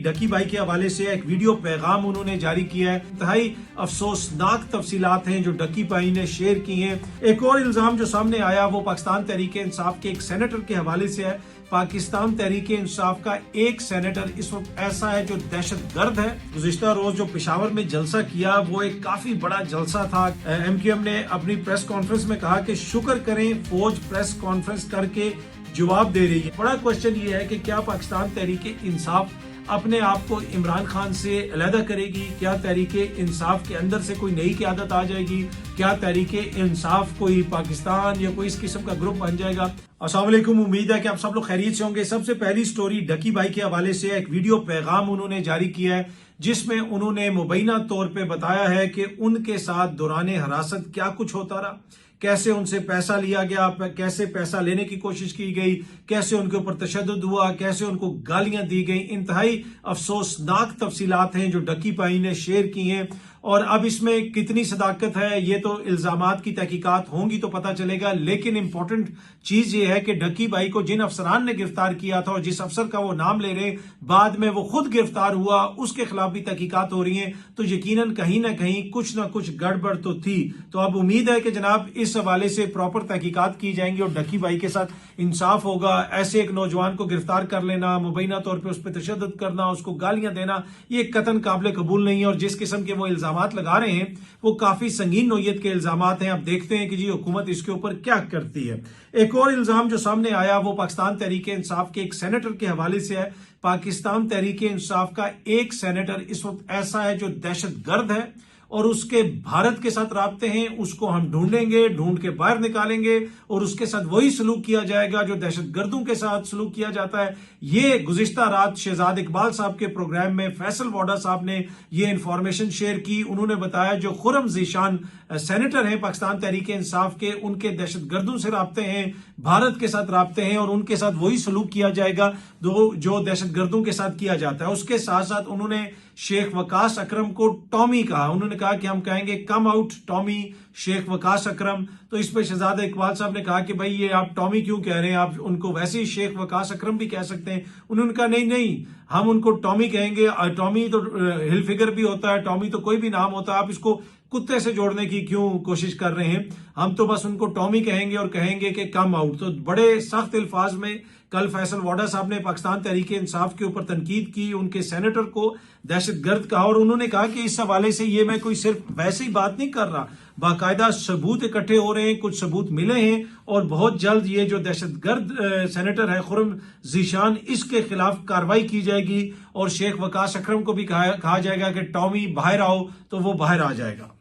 डकी भाई के हवाले से एक वीडियो पैगाम उन्होंने जारी किया है। इंतहाई अफसोसनाक तफसीलात हैं जो डकी भाई ने शेयर की हैं। एक और इल्जाम जो सामने आया वो पाकिस्तान तहरीक इंसाफ के एक सेनेटर के हवाले से है। पाकिस्तान तहरीक इंसाफ का एक सेनेटर इस वक्त ऐसा है जो दहशतगर्द है। गुज़िश्ता रोज जो पेशावर में जलसा किया वो एक काफी बड़ा जलसा था। MQM ने अपनी प्रेस कॉन्फ्रेंस में कहा कि शुक्र करें फौज प्रेस कॉन्फ्रेंस करके जवाब दे रही है। बड़ा क्वेश्चन ये है कि क्या पाकिस्तान तहरीक इंसाफ अपने आप को इमरान खान से अलहदा करेगी? क्या तहरीक इंसाफ के अंदर से कोई नई क़यादत आ जाएगी? क्या तहरीक इंसाफ कोई पाकिस्तान या कोई इस किस्म का ग्रुप बन जाएगा? अस्सलाम वालेकुम, उम्मीद है कि आप सब लोग खैरियत से होंगे। सबसे पहली स्टोरी डकी भाई के हवाले से एक वीडियो पैगाम उन्होंने जारी किया है जिसमें उन्होंने मुबैना तौर पे बताया है कि उनके साथ दौरान हिरासत क्या कुछ होता रहा, कैसे उनसे पैसा लिया गया, कैसे पैसा लेने की कोशिश की गई, कैसे उनके ऊपर तशद्दुद हुआ, कैसे उनको गालियां दी गई। इंतहाई अफसोसनाक तफसीलात हैं जो डकी भाई ने शेयर की हैं। और अब इसमें कितनी सदाकत है ये तो इल्जामात की तहकीकात होंगी तो पता चलेगा, लेकिन इंपॉर्टेंट चीज ये है कि डकी भाई को जिन अफसरान ने गिरफ्तार किया था और जिस अफसर का वो नाम ले रहे बाद में वो खुद गिरफ्तार हुआ उसके खिलाफ भी तहकीकात हो रही है, तो यकीनन कहीं ना कहीं कुछ ना कुछ गड़बड़ तो थी। तो अब उम्मीद है कि जनाब इस हवाले से प्रॉपर तहकीकात की जाएंगी और डकी भाई के साथ इंसाफ होगा। ऐसे एक नौजवान को गिरफ्तार कर लेना, मुबैना तौर पर उस पर तशद्दुद करना, उसको गालियां देना, ये कतन काबिल कबूल नहीं है। और जिस किस्म के वो इल्जामात लगा रहे हैं वो काफी संगीन नौयत के इल्जामात हैं। अब देखते हैं कि जी हुकूमत इसके ऊपर क्या करती है। एक और इल्जाम जो सामने आया वो पाकिस्तान तहरीक इंसाफ के एक सेनेटर के हवाले से है। पाकिस्तान तहरीक इंसाफ का एक सेनेटर इस वक्त ऐसा है जो दहशतगर्द है और उसके भारत के साथ राब्ते हैं, उसको हम ढूंढेंगे, ढूंढ के बाहर निकालेंगे और उसके साथ वही सलूक किया जाएगा जो दहशतगर्दों के साथ सलूक किया जाता है। ये गुज़िश्ता रात शहजाद इकबाल साहब के प्रोग्राम में फैसल वाडा साहब ने ये इंफॉर्मेशन शेयर की। उन्होंने बताया जो खुरम ज़ीशान सेनेटर हैं पाकिस्तान तहरीक इंसाफ के, उनके दहशतगर्दों से राब्ते हैं, भारत के साथ राब्ते हैं और उनके साथ वही सलूक किया जाएगा जो दहशतगर्दों के साथ किया जाता है। उसके साथ साथ उन्होंने शेख वकास अकरम को टॉमी कहा। उन्होंने कहा कि हम कहेंगे come out Tommy Sheikh Waqas Akram. तो इस पर शहजादा इकबाल साहब ने कहा कि भाई ये आप टॉमी क्यों कह रहे हैं, आप उनको वैसे ही शेख वकास अकरम भी कह सकते हैं। उन्होंने कहा नहीं नहीं, हम उनको टॉमी कहेंगे। टॉमी तो हिल फिगर भी होता है, टॉमी तो कोई भी नाम होता है, आप इसको कुत्ते से जोड़ने की क्यों कोशिश कर रहे हैं? हम तो बस उनको टॉमी कहेंगे और कहेंगे कि कम आउट। तो बड़े सख्त अल्फाज में कल फैसल वाडा साहब ने पाकिस्तान तहरीक इंसाफ के ऊपर तनकीद की, उनके सेनेटर को दहशतगर्द कहा और उन्होंने कहा कि इस हवाले से ये मैं कोई सिर्फ वैसे ही बात नहीं कर रहा, बाकायदा सबूत इकट्ठे हो रहे हैं, कुछ सबूत मिले हैं और बहुत जल्द ये जो दहशतगर्द सेनेटर है खुरम ज़ीशान, इसके खिलाफ कार्रवाई की जाएगी और शेख वकास अकरम को भी कहा जाएगा कि टॉमी बाहर आओ, तो वो बाहर आ जाएगा।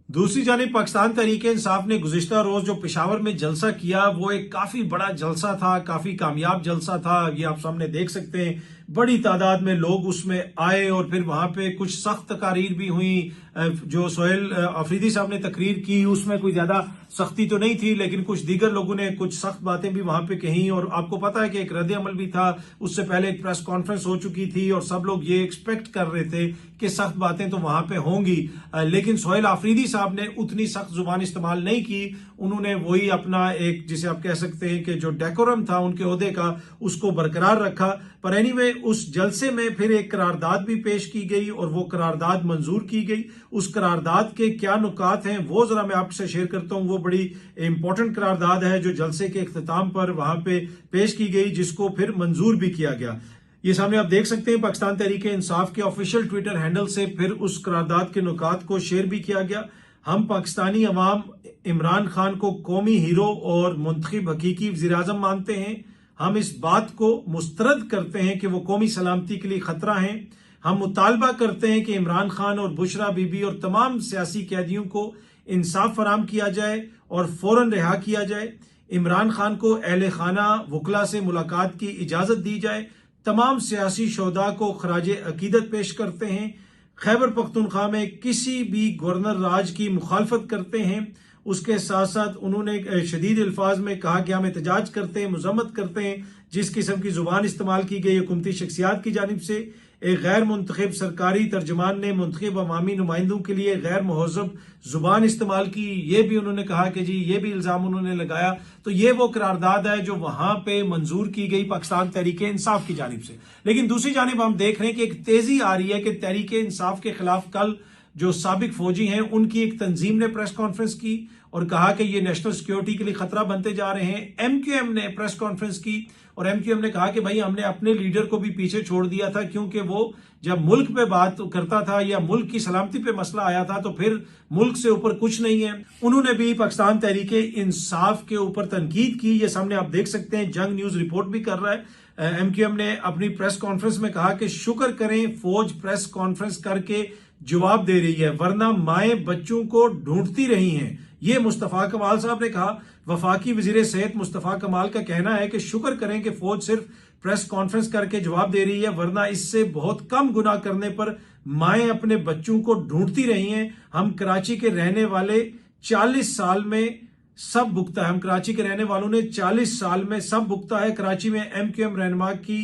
दूसरी जानिब पाकिस्तान तहरीक इंसाफ ने गुज़िश्ता रोज जो पेशावर में जलसा किया वो एक काफी बड़ा जलसा था, काफी कामयाब जलसा था। ये आप सामने देख सकते हैं, बड़ी तादाद में लोग उसमें आए और फिर वहां पे कुछ सख्त तकारीर भी हुई। जो सोहेल अफरीदी साहब ने तकरीर की उसमें कोई ज्यादा सख्ती तो नहीं थी, लेकिन कुछ दीगर लोगों ने कुछ सख्त बातें भी वहां पे कही और आपको पता है कि एक रद्द अमल भी था। उससे पहले एक प्रेस कॉन्फ्रेंस हो चुकी थी और सब लोग ये एक्सपेक्ट कर रहे थे कि सख्त बातें तो वहां पे होंगी, लेकिन सोहेल अफरीदी साहब ने उतनी सख्त जुबान इस्तेमाल नहीं की। उन्होंने वही अपना एक जिसे आप कह सकते हैं कि जो डेकोरम था उनके ओहदे का उसको बरकरार रखा। पर एनीवे उस जलसे में फिर एक करारदाद भी पेश की गई और वो करारदाद मंजूर की गई। उस करारदाद के क्या नुकात हैं वो जरा मैं आपसे शेयर करता हूं। वो बड़ी इंपॉर्टेंट करारदाद है जो जलसे के इख्तिताम पर वहां पे पेश की गई, जिसको फिर मंजूर भी किया गया। ये सामने आप देख सकते हैं पाकिस्तान तहरीक इंसाफ के ऑफिशियल ट्विटर हैंडल से फिर उस करारदाद के नुकात को शेयर भी किया गया। हम पाकिस्तानी अवाम इमरान खान को कौमी हीरो और मुंतखब हकीकी वज़ीर-ए-आज़म मानते हैं। हम इस बात को मुस्तरद करते हैं कि वो कौमी सलामती के लिए खतरा हैं। हम मुतालबा करते हैं कि इमरान खान और बुशरा बीबी और तमाम सियासी कैदियों को इंसाफ फराम किया जाए और फौरन रिहा किया जाए। इमरान खान को अहले खाना वकला से मुलाकात की इजाजत दी जाए। तमाम सियासी शोधा को खराज अकीदत पेश करते हैं। खैबर पख्तूनख्वा में किसी भी गवर्नर राज की मुखालफत करते हैं। उसके साथ साथ उन्होंने शदीद अल्फाज में कहा कि हम एहतजाज करते हैं, मजम्मत करते हैं जिस किस्म की जुबान इस्तेमाल की गई हुकूमती शख्सियात की जानिब से। एक गैर मुंतखब सरकारी तर्जमान ने मुंतखब अवामी नुमाइंदों के लिए गैर महजब जुबान इस्तेमाल की, ये भी उन्होंने कहा कि जी ये भी इल्जाम उन्होंने लगाया। तो ये वो करारदाद है जो वहां पे मंजूर की गई पाकिस्तान तहरीक इंसाफ की जानिब से। लेकिन दूसरी जानिब हम देख रहे हैं कि एक तेजी आ रही है कि तहरीक इंसाफ के खिलाफ कल जो साबिक फौजी हैं उनकी एक तंजीम ने प्रेस कॉन्फ्रेंस की और कहा कि ये नेशनल सिक्योरिटी के लिए खतरा बनते जा रहे हैं। एमक्यूएम ने प्रेस कॉन्फ्रेंस की और एमक्यूएम ने कहा कि भाई हमने अपने लीडर को भी पीछे छोड़ दिया था, क्योंकि वो जब मुल्क पे बात करता था या मुल्क की सलामती पे मसला आया था तो फिर मुल्क से ऊपर कुछ नहीं है। उन्होंने भी पाकिस्तान तहरीक इंसाफ के ऊपर तनकीद की, ये सामने आप देख सकते हैं, जंग न्यूज रिपोर्ट भी कर रहा है। एमक्यूएम ने अपनी प्रेस कॉन्फ्रेंस में कहा कि शुक्र करें फौज प्रेस कॉन्फ्रेंस करके जवाब दे रही है, वरना माएं बच्चों को ढूंढती रही हैं। ये मुस्तफा कमाल साहब ने कहा। वफाकी वजीर सेहत मुस्तफा कमाल का कहना है कि शुक्र करें कि फौज सिर्फ प्रेस कॉन्फ्रेंस करके जवाब दे रही है, वरना इससे बहुत कम गुनाह करने पर माएं अपने बच्चों को ढूंढती रही हैं। हम कराची के रहने वाले 40 साल में सब भुगता है, हम कराची के रहने वालों ने 40 साल में सब भुगता है। कराची में एमक्यूएम रहनुमा की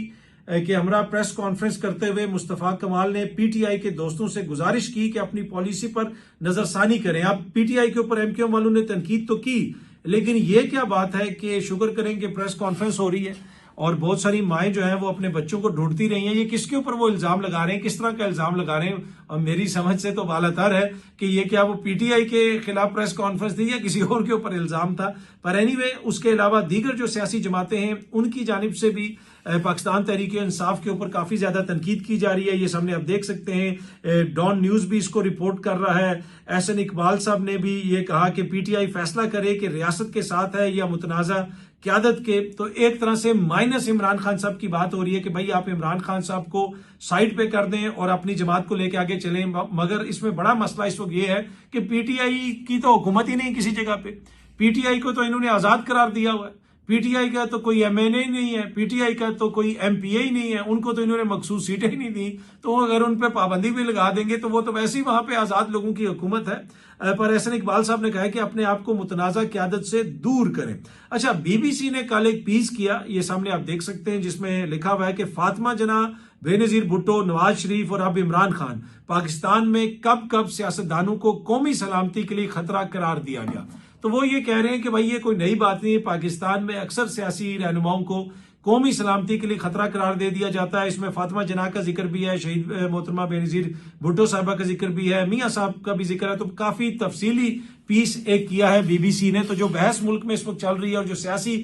कि हमरा प्रेस कॉन्फ्रेंस करते हुए मुस्तफा कमाल ने पीटीआई के दोस्तों से गुजारिश की कि अपनी पॉलिसी पर नजरसानी करें। अब पीटीआई के ऊपर एमक्यूएम वालों ने तनकीद तो की, लेकिन यह क्या बात है कि शुक्र करें कि प्रेस कॉन्फ्रेंस हो रही है और बहुत सारी माएं जो हैं वो अपने बच्चों को ढूंढती रही हैं। ये किसके ऊपर वो इल्जाम लगा रहे हैं, किस तरह का इल्जाम लगा रहे हैं? और मेरी समझ से तो बालातर है कि ये क्या वो पीटीआई के खिलाफ प्रेस कॉन्फ्रेंस थी या किसी और के ऊपर इल्जाम था। पर एनीवे उसके अलावा दीगर जो सियासी जमातें हैं उनकी जानिब से भी पाकिस्तान तहरीक इंसाफ के ऊपर काफी ज्यादा तनकीद की जा रही है। ये सामने आप देख सकते हैं, डॉन न्यूज भी इसको रिपोर्ट कर रहा है। एहसन इकबाल साहब ने भी ये कहा कि पीटीआई फैसला करे कि रियासत के साथ है या मुतनाज़ा क़यादत के। तो एक तरह से माइनस इमरान खान साहब की बात हो रही है कि भाई आप इमरान खान साहब को साइड पे कर दें और अपनी जमात को लेकर आगे चलें। मगर इसमें बड़ा मसला इस वक्त ये है कि पीटीआई की तो हुकूमत ही नहीं किसी जगह पे। पीटीआई को तो इन्होंने आजाद करार दिया हुआ है। पीटीआई का तो कोई एमएनए ही नहीं है, पीटीआई का तो कोई एमपीए ही नहीं है, उनको तो इन्होंने मखसूस सीटें ही नहीं दी। तो अगर उन पर पाबंदी भी लगा देंगे तो वो तो वैसे ही वहां पे आजाद लोगों की हुकूमत है। पर एहसन इकबाल साहब ने कहा है कि अपने आप को मुतनाज़ा क़यादत से दूर करें। अच्छा, बीबीसी ने कल एक पीस किया, ये सामने आप देख सकते हैं, जिसमें लिखा हुआ है कि फातिमा जना, बेनजीर भुट्टो, नवाज शरीफ और अब इमरान खान, पाकिस्तान में कब कब सियासतदानों को कौमी सलामती के लिए खतरा करार दिया गया। तो वो ये कह रहे हैं कि भाई ये कोई नई बात नहीं है, पाकिस्तान में अक्सर सियासी रहनुमाओं को कौमी सलामती के लिए खतरा करार दे दिया जाता है। इसमें फातिमा जना का जिक्र भी है, शहीद मोहतरमा बेनजीर भुट्टो साहबा का जिक्र भी है, मियां साहब का भी जिक्र है। तो काफी तफसीली पीस एक किया है बीबीसी ने। तो जो बहस मुल्क में इस वक्त चल रही है और जो सियासी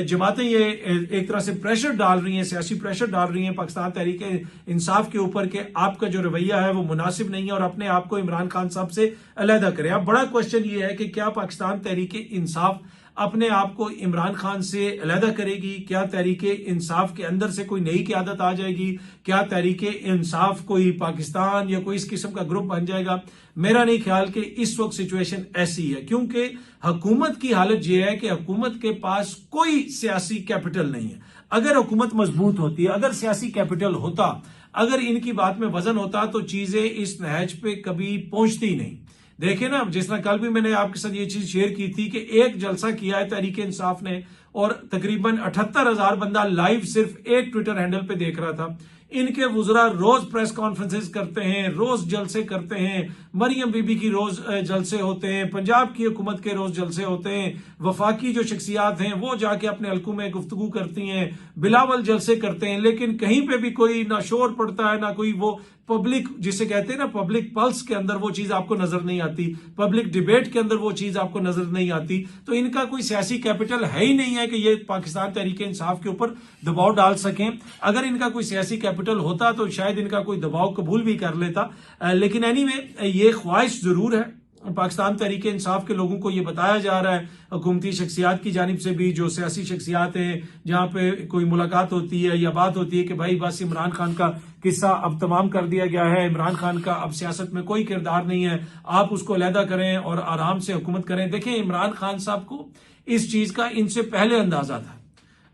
जमातें ये एक तरह से प्रेशर डाल रही हैं, सियासी प्रेशर डाल रही हैं पाकिस्तान तहरीक इंसाफ के ऊपर कि आपका जो रवैया है वो मुनासिब नहीं है और अपने आप को इमरान खान साहब से अलहदा करें। अब बड़ा क्वेश्चन ये है कि क्या पाकिस्तान तहरीक इंसाफ अपने आप को इमरान खान से अलहदा करेगी? क्या तहरीक इंसाफ के अंदर से कोई नई क़यादत आ जाएगी? क्या तहरीक इंसाफ कोई पाकिस्तान या कोई इस किस्म का ग्रुप बन जाएगा? मेरा नहीं ख्याल कि इस वक्त सिचुएशन ऐसी है, क्योंकि हुकूमत की हालत यह है कि हुकूमत के पास कोई सियासी कैपिटल नहीं है। अगर हुकूमत मजबूत होती है, अगर सियासी कैपिटल होता, अगर इनकी बात में वजन होता तो चीजें इस नहज पे कभी पहुंचती नहीं। देखे ना, जिस तरह कल भी मैंने आपके साथ ये चीज शेयर की थी कि एक जलसा किया है तहरीक इंसाफ ने और तकरीबन 78,000 बंदा लाइव सिर्फ एक ट्विटर हैंडल पे देख रहा था। इनके वुज़रा रोज प्रेस कॉन्फ्रेंसेस करते हैं, रोज जलसे करते हैं, मरियम बीबी की रोज जलसे होते हैं, पंजाब की हुकूमत के रोज जलसे होते हैं, वफाकी जो शख्सियात हैं वो जाके अपने हल्कों में गुफ्तगू करती हैं, बिलावल जलसे करते हैं, लेकिन कहीं पे भी कोई ना शोर पड़ता है, ना कोई वो पब्लिक जिसे कहते हैं ना पब्लिक पल्स के अंदर वो चीज आपको नजर नहीं आती, पब्लिक डिबेट के अंदर वो चीज आपको नजर नहीं आती। तो इनका कोई सियासी कैपिटल है ही नहीं है कि ये पाकिस्तान तहरीक इंसाफ के ऊपर दबाव डाल सकें। अगर इनका कोई सियासी कैपिटल होता तो शायद इनका कोई दबाव कबूल भी कर लेता। लेकिन एनीवे ये ख्वाहिश जरूर है पाकिस्तान तहरीक इंसाफ के लोगों को। ये बताया जा रहा है हुकूमती शख्सियात की जानिब से भी, जो सियासी शख्सियात हैं जहां पे कोई मुलाकात होती है या बात होती है कि भाई बस इमरान खान का किस्सा अब तमाम कर दिया गया है, इमरान खान का अब सियासत में कोई किरदार नहीं है, आप उसको अलहदा करें और आराम से हुकूमत करें। देखें, इमरान खान साहब को इस चीज का इनसे पहले अंदाजा था।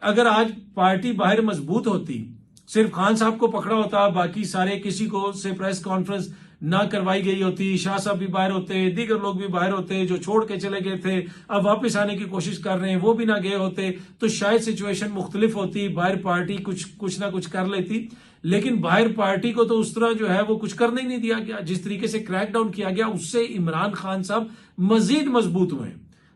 अगर आज पार्टी बाहर मजबूत होती सिर्फ खान साहब को पकड़ा होता, बाकी सारे किसी को से प्रेस कॉन्फ्रेंस ना करवाई गई होती, शाह साहब भी बाहर होते, दीगर लोग भी बाहर होते, जो छोड़ के चले गए थे अब वापस आने की कोशिश कर रहे हैं वो भी ना गए होते, तो शायद सिचुएशन मुख्तलिफ होती, बाहर पार्टी कुछ ना कुछ कर लेती। लेकिन बाहर पार्टी को तो उस तरह जो है वो कुछ करने ही नहीं दिया गया। जिस तरीके से क्रैकडाउन किया गया उससे इमरान खान साहब मजीद मजबूत हुए।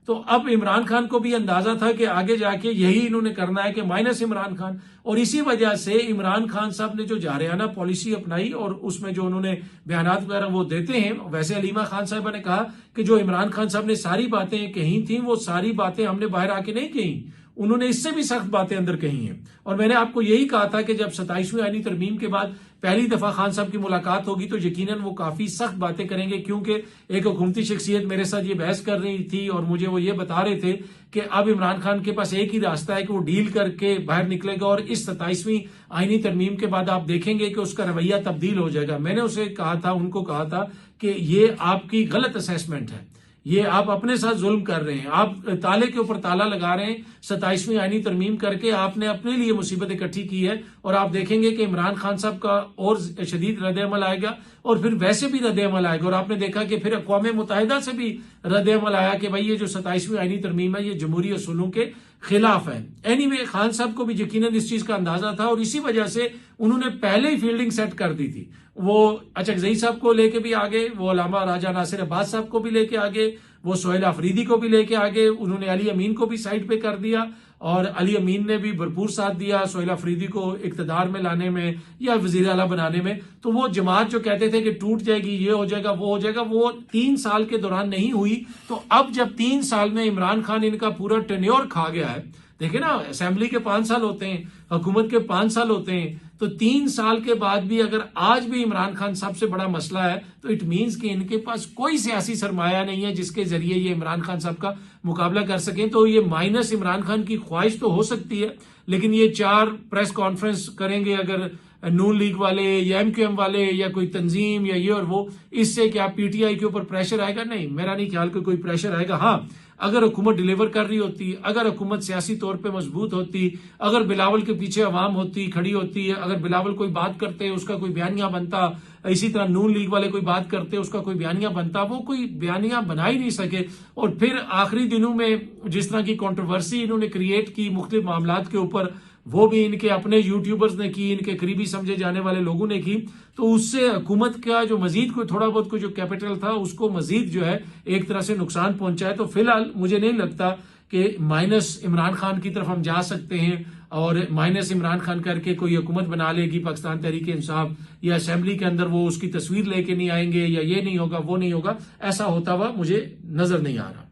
तो अब इमरान खान को भी अंदाजा था कि आगे जाके यही इन्होंने करना है कि माइनस इमरान खान, और इसी वजह से इमरान खान साहब ने जो जारियाना पॉलिसी अपनाई और उसमें जो उन्होंने बयानात वगैरह वो देते हैं। वैसे अलीमा खान साहिबा ने कहा कि जो इमरान खान साहब ने सारी बातें कही थी वो सारी बातें हमने बाहर आके नहीं कही, उन्होंने इससे भी सख्त बातें अंदर कही हैं। और मैंने आपको यही कहा था कि जब 27वीं आईनी तरमीम के बाद पहली दफा खान साहब की मुलाकात होगी तो यकीनन वो काफी सख्त बातें करेंगे, क्योंकि एक हुकूमती शख्सियत मेरे साथ ये बहस कर रही थी और मुझे वो ये बता रहे थे कि अब इमरान खान के पास एक ही रास्ता है कि वो डील करके बाहर निकलेगा और इस 27वीं आईनी तरमीम के बाद आप देखेंगे कि उसका रवैया तब्दील हो जाएगा। मैंने उसे कहा था, उनको कहा था कि ये आपकी गलत असेसमेंट है, ये आप अपने साथ जुल्म कर रहे हैं, आप ताले के ऊपर ताला लगा रहे हैं। 27वीं आईनी तरमीम करके आपने अपने लिए मुसीबत इकट्ठी की है और आप देखेंगे कि इमरान खान साहब का और शदीद रद्द-ए-अमल आएगा और फिर वैसे भी रद्द-ए-अमल आएगा। और आपने देखा कि फिर अक़वाम मुत्तहिदा से भी रद्द-ए-अमल आया कि भाई ये जो 27वीं आईनी तरमीम है ये जमहूरी असूलों के खिलाफ है। एनीवे खान साहब को भी यकीनन इस चीज का अंदाजा था और इसी वजह से उन्होंने पहले ही फील्डिंग सेट कर दी थी। वो अचकजई साहब को लेके भी आगे, वो अल्लामा राजा नासिर अब्बास साहब को भी लेके आगे, वो सोहेल अफरीदी को भी लेके आगे, उन्होंने अली अमीन को भी साइड पे कर दिया और अली अमीन ने भी भरपूर साथ दिया सोहेल अफरीदी को इक्तदार में लाने में या वजीर आला बनाने में। तो वो जमात जो कहते थे कि टूट जाएगी, ये हो जाएगा, वो हो जाएगा, वो 3 साल के दौरान नहीं हुई। तो अब जब 3 साल में इमरान खान इनका पूरा टेन्योर खा गया है, देखिए ना, असेंबली के 5 साल होते हैं, हुकूमत के 5 साल होते हैं, तो 3 साल के बाद भी अगर आज भी इमरान खान सबसे बड़ा मसला है तो इट मींस कि इनके पास कोई सियासी सरमाया नहीं है जिसके जरिए ये इमरान खान साहब का मुकाबला कर सकें। तो ये माइनस इमरान खान की ख्वाहिश तो हो सकती है, लेकिन ये 4 प्रेस कॉन्फ्रेंस करेंगे अगर नून लीग वाले या एमक्यूएम वाले या कोई तंजीम या ये और वो, इससे क्या पीटीआई के ऊपर प्रेशर आएगा? नहीं, मेरा नहीं ख्याल कोई प्रेशर आएगा। हाँ, अगर हुकूमत डिलीवर कर रही होती, अगर हुकूमत सियासी तौर पे मजबूत होती, अगर बिलावल के पीछे अवाम होती, खड़ी होती है, अगर बिलावल कोई बात करते उसका कोई बयानिया बनता, इसी तरह नून लीग वाले कोई बात करते उसका कोई बयानिया बनता, वो कोई बयानिया बना ही नहीं सके। और फिर आखिरी दिनों में जिस तरह की कंट्रोवर्सी इन्होंने क्रिएट की मुख्तलिफ मामलात के ऊपर, वो भी इनके अपने यूट्यूबर्स ने की, इनके करीबी समझे जाने वाले लोगों ने की, तो उससे हुकूमत का जो मजीद कोई थोड़ा बहुत कोई जो कैपिटल था उसको मजीद जो है एक तरह से नुकसान पहुंचा है। तो फिलहाल मुझे नहीं लगता कि माइनस इमरान खान की तरफ हम जा सकते हैं और माइनस इमरान खान करके कोई हुकूमत बना लेगी पाकिस्तान तहरीक इंसाफ, या असेंबली के अंदर वो उसकी तस्वीर लेके नहीं आएंगे, या ये नहीं होगा वो नहीं होगा, ऐसा होता हुआ मुझे नजर नहीं आ रहा।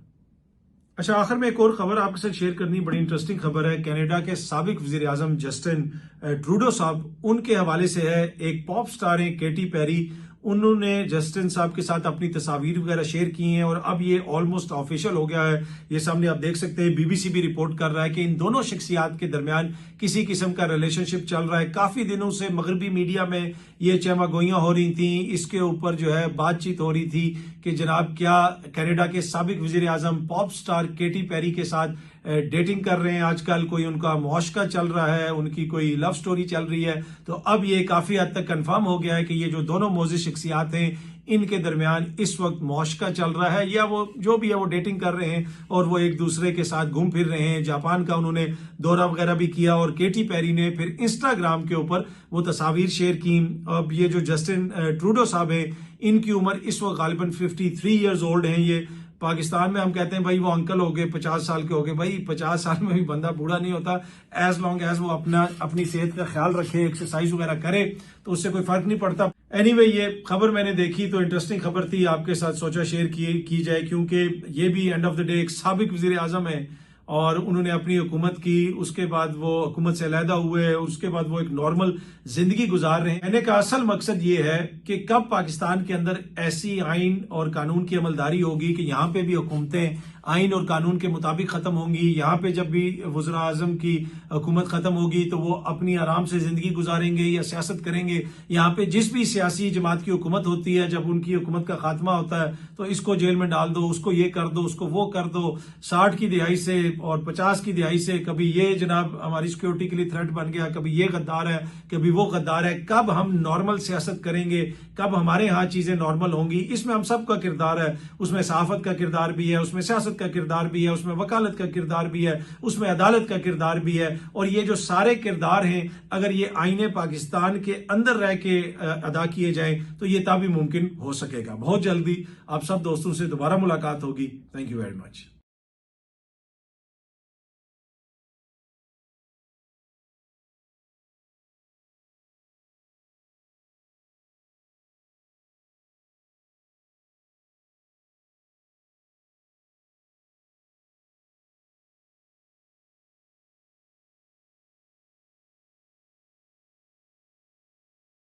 अच्छा, आखिर में एक और खबर आपके साथ शेयर करनी, बड़ी इंटरेस्टिंग खबर है। कनाडा के साबिक वजीर आजम जस्टिन ट्रूडो साहब, उनके हवाले से है। एक पॉप स्टार है केटी पेरी, उन्होंने जस्टिन साहब के साथ अपनी तस्वीर वगैरह शेयर की हैं और अब ये ऑलमोस्ट ऑफिशियल हो गया है। ये सामने आप देख सकते हैं, बीबीसी भी रिपोर्ट कर रहा है कि इन दोनों शख्सियात के दरमियान किसी किस्म का रिलेशनशिप चल रहा है। काफी दिनों से मगरबी मीडिया में ये चहमागोइयां हो रही थी, इसके ऊपर जो है बातचीत हो रही थी कि जनाब क्या कनाडा के साबिक वजीर आजम पॉप स्टार केटी पेरी के साथ डेटिंग कर रहे हैं, आजकल कोई उनका मुआशका चल रहा है, उनकी कोई लव स्टोरी चल रही है। तो अब ये काफी हद तक कंफर्म हो गया है कि ये जो दोनों मोजिज शख्सियात हैं इनके दरमियान इस वक्त मुआशका चल रहा है, या वो जो भी है वो डेटिंग कर रहे हैं और वो एक दूसरे के साथ घूम फिर रहे हैं। जापान का उन्होंने दौरा वगैरह भी किया और केटी पेरी ने फिर इंस्टाग्राम के ऊपर वो तस्वीर शेयर की। अब ये जो जस्टिन ट्रूडो साहब है, इनकी उम्र इस वक्त गालिबन 53 ईयर्स ओल्ड हैं। ये पाकिस्तान में हम कहते हैं भाई वो अंकल हो गए, 50 साल के हो गए। भाई 50 साल में भी बंदा बूढ़ा नहीं होता, एज लॉन्ग एज वो अपनी सेहत का ख्याल रखे, एक्सरसाइज वगैरह करे, तो उससे कोई फर्क नहीं पड़ता। एनीवे, ये खबर मैंने देखी तो इंटरेस्टिंग खबर थी, आपके साथ सोचा शेयर की जाए, क्योंकि ये भी एंड ऑफ द डे एक साबिक वजीर आजम है और उन्होंने अपनी हुकूमत की, उसके बाद वो हुकूमत से अलहदा हुए, उसके बाद वो एक नॉर्मल जिंदगी गुजार रहे हैं। कहने का असल मकसद ये है कि कब पाकिस्तान के अंदर ऐसी आइन और कानून की अमलदारी होगी कि यहाँ पे भी हुकूमतें आइन और कानून के मुताबिक खत्म होंगी। यहाँ पे जब भी वज़ीर आज़म की हुकूमत खत्म होगी तो वो अपनी आराम से जिंदगी गुजारेंगे या सियासत करेंगे। यहाँ पे जिस भी सियासी जमात की हुकूमत होती है, जब उनकी हुकूमत का खात्मा होता है तो इसको जेल में डाल दो, उसको ये कर दो, उसको वो कर दो। 60 की दिहाई से और 50 की दिहाई से कभी ये जनाब हमारी सिक्योरिटी के लिए थ्रेट बन गया, कभी ये गद्दार है, कभी वो गद्दार है। कब हम नॉर्मल सियासत करेंगे, कब हमारे यहाँ चीजें नॉर्मल होंगी? इसमें हम सब का किरदार है। उसमें सहाफत का किरदार भी है, उसमें सियासत का किरदार भी है, उसमें वकालत का किरदार भी है, उसमें अदालत का किरदार भी है। और ये जो सारे किरदार हैं, अगर ये आईने पाकिस्तान के अंदर रह के अदा किए जाएं तो ये तभी मुमकिन हो सकेगा। बहुत जल्दी आप सब दोस्तों से दोबारा मुलाकात होगी। Thank you very much.